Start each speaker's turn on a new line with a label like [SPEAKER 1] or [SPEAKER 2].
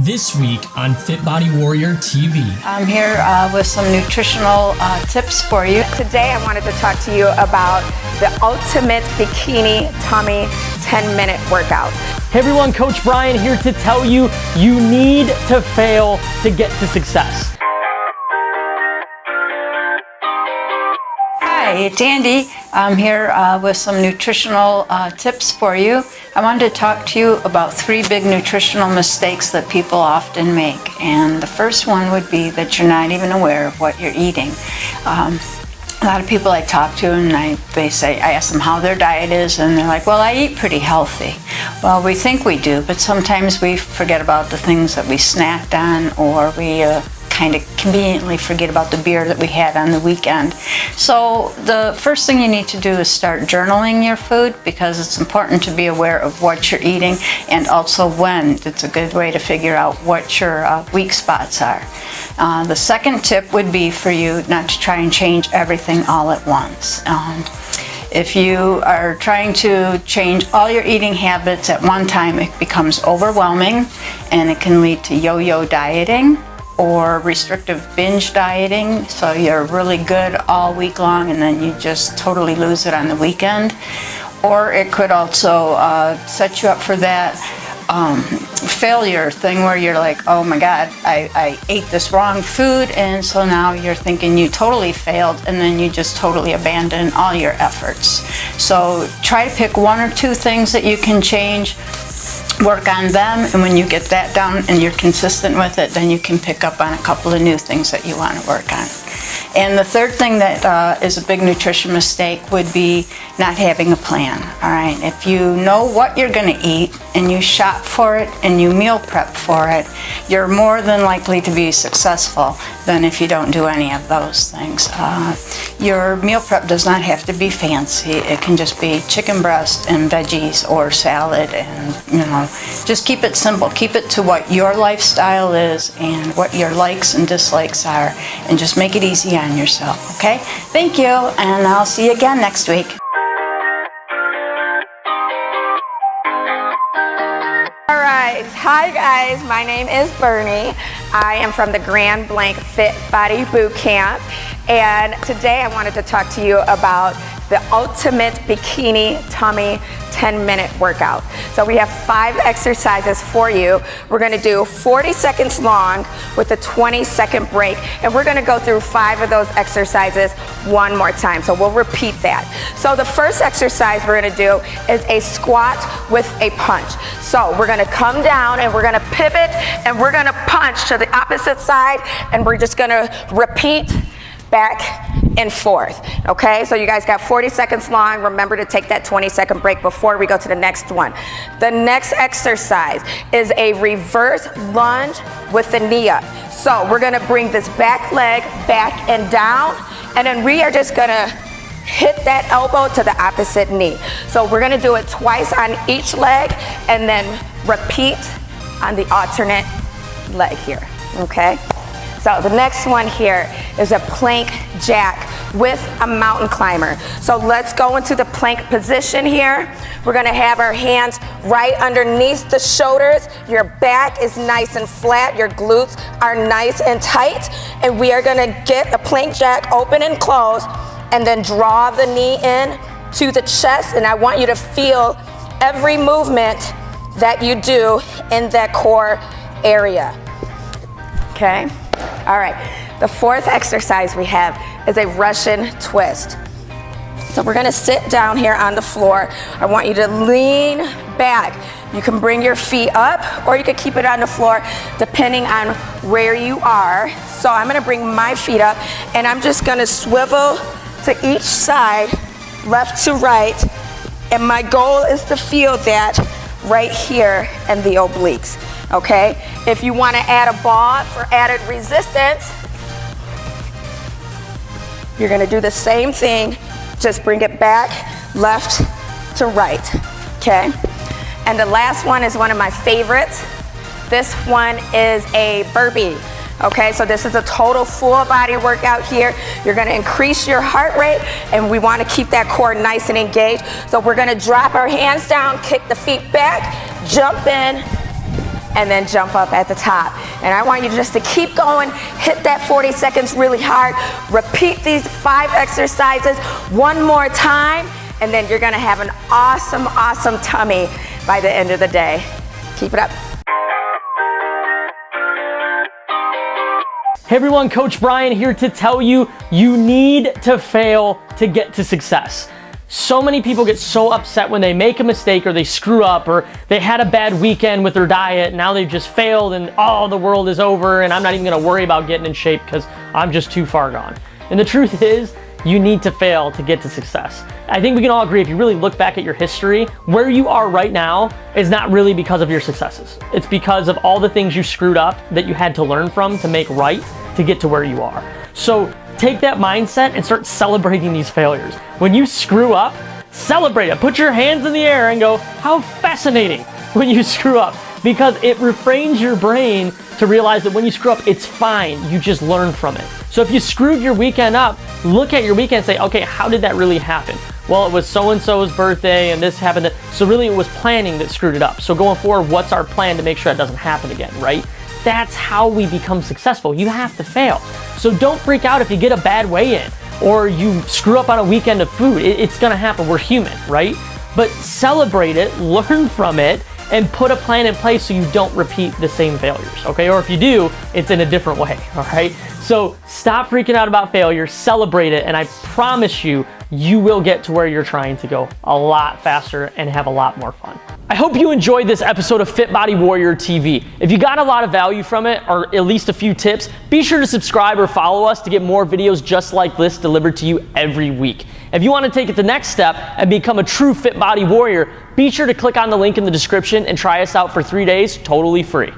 [SPEAKER 1] This week on Fit Body Warrior TV.
[SPEAKER 2] I'm here with some nutritional tips for you.
[SPEAKER 3] Today I wanted to talk to you about the ultimate bikini tummy 10-minute workout.
[SPEAKER 4] Hey everyone, Coach Brian here to tell you, you need to fail to get to success.
[SPEAKER 2] Hi, it's Andy. I'm here with some nutritional tips for you. I wanted to talk to you about 3 big nutritional mistakes that people often make. And the first one would be that you're not even aware of what you're eating. A lot of people I talk to, and I ask them how their diet is, and they're like, well, I eat pretty healthy. Well, we think we do, but sometimes we forget about the things that we snacked on, or we kind of conveniently forget about the beer that we had on the weekend. So the first thing you need to do is start journaling your food, because it's important to be aware of what you're eating and also when. It's a good way to figure out what your weak spots are. The second tip would be for you not to try and change everything all at once. If you are trying to change all your eating habits at one time, it becomes overwhelming, and it can lead to yo-yo dieting or restrictive binge dieting. So you're really good all week long and then you just totally lose it on the weekend. Or it could also set you up for that failure thing where you're like, oh my God, I ate this wrong food, and so now you're thinking you totally failed, and then you just totally abandon all your efforts. So try to pick 1 or 2 things that you can change, work on them, and when you get that down and you're consistent with it, then you can pick up on a couple of new things that you want to work on. And the third thing that is a big nutrition mistake would be not having a plan. All right, if you know what you're going to eat and you shop for it and you meal prep for it, you're more than likely to be successful than if you don't do any of those things. Your meal prep does not have to be fancy. It can just be chicken breast and veggies or salad, and just keep it simple. Keep it to what your lifestyle is and what your likes and dislikes are, and just make it easy on yourself, okay? Thank you, and I'll see you again next week.
[SPEAKER 3] All right, hi guys, my name is Bernie. I am from the Blanc Fit Body Boot Camp, and today I wanted to talk to you about the ultimate bikini tummy 10-minute workout. So we have 5 exercises for you. We're gonna do 40 seconds long with a 20-second break, and we're gonna go through 5 of those exercises one more time. So we'll repeat that. So the first exercise we're gonna do is a squat with a punch. So we're gonna come down and we're gonna pivot and we're gonna punch to the opposite side, and we're just gonna repeat back and forth, okay? So you guys got 40 seconds long. Remember to take that 20-second break before we go to the next one. The next exercise is a reverse lunge with the knee up. So we're gonna bring this back leg back and down, and then we are just gonna hit that elbow to the opposite knee. So we're gonna do it twice on each leg, and then repeat on the alternate leg here, okay? So the next one here is a plank jack with a mountain climber. So let's go into the plank position here. We're gonna have our hands right underneath the shoulders. Your back is nice and flat. Your glutes are nice and tight. And we are gonna get the plank jack open and closed, and then draw the knee in to the chest. And I want you to feel every movement that you do in that core area, okay? All right, the 4th exercise we have is a Russian twist. So we're gonna sit down here on the floor. I want you to lean back. You can bring your feet up, or you can keep it on the floor depending on where you are. So I'm gonna bring my feet up, and I'm just gonna swivel to each side, left to right, and my goal is to feel that right here in the obliques. Okay, if you want to add a ball for added resistance, you're going to do the same thing, just bring it back, left to right, okay? And the last one is one of my favorites. This one is a burpee. Okay, so this is a total full body workout here. You're gonna increase your heart rate, and we wanna keep that core nice and engaged. So we're gonna drop our hands down, kick the feet back, jump in, and then jump up at the top. And I want you just to keep going, hit that 40 seconds really hard, repeat these 5 exercises one more time, and then you're gonna have an awesome, awesome tummy by the end of the day. Keep it up.
[SPEAKER 4] Hey everyone, Coach Brian here to tell you, you need to fail to get to success. So many people get so upset when they make a mistake or they screw up or they had a bad weekend with their diet. Now they've just failed and the world is over and I'm not even gonna worry about getting in shape because I'm just too far gone. And the truth is, you need to fail to get to success. I think we can all agree, if you really look back at your history, where you are right now is not really because of your successes. It's because of all the things you screwed up that you had to learn from to make right to get to where you are. So take that mindset and start celebrating these failures. When you screw up, celebrate it. Put your hands in the air and go, how fascinating when you screw up, because it refrains your brain to realize that when you screw up, it's fine. You just learn from it. So if you screwed your weekend up, look at your weekend and say, okay, how did that really happen? Well, it was so-and-so's birthday and this happened. So really it was planning that screwed it up. So going forward, what's our plan to make sure it doesn't happen again, right? That's how we become successful. You have to fail. So don't freak out if you get a bad weigh-in or you screw up on a weekend of food. It's gonna happen, we're human, right? But celebrate it, learn from it, and put a plan in place so you don't repeat the same failures, okay? Or if you do, it's in a different way, all right? So stop freaking out about failure, celebrate it, and I promise you, you will get to where you're trying to go a lot faster and have a lot more fun. I hope you enjoyed this episode of Fit Body Warrior TV. If you got a lot of value from it, or at least a few tips, be sure to subscribe or follow us to get more videos just like this delivered to you every week. If you want to take it the next step and become a true Fit Body Warrior, be sure to click on the link in the description and try us out for 3 days totally free.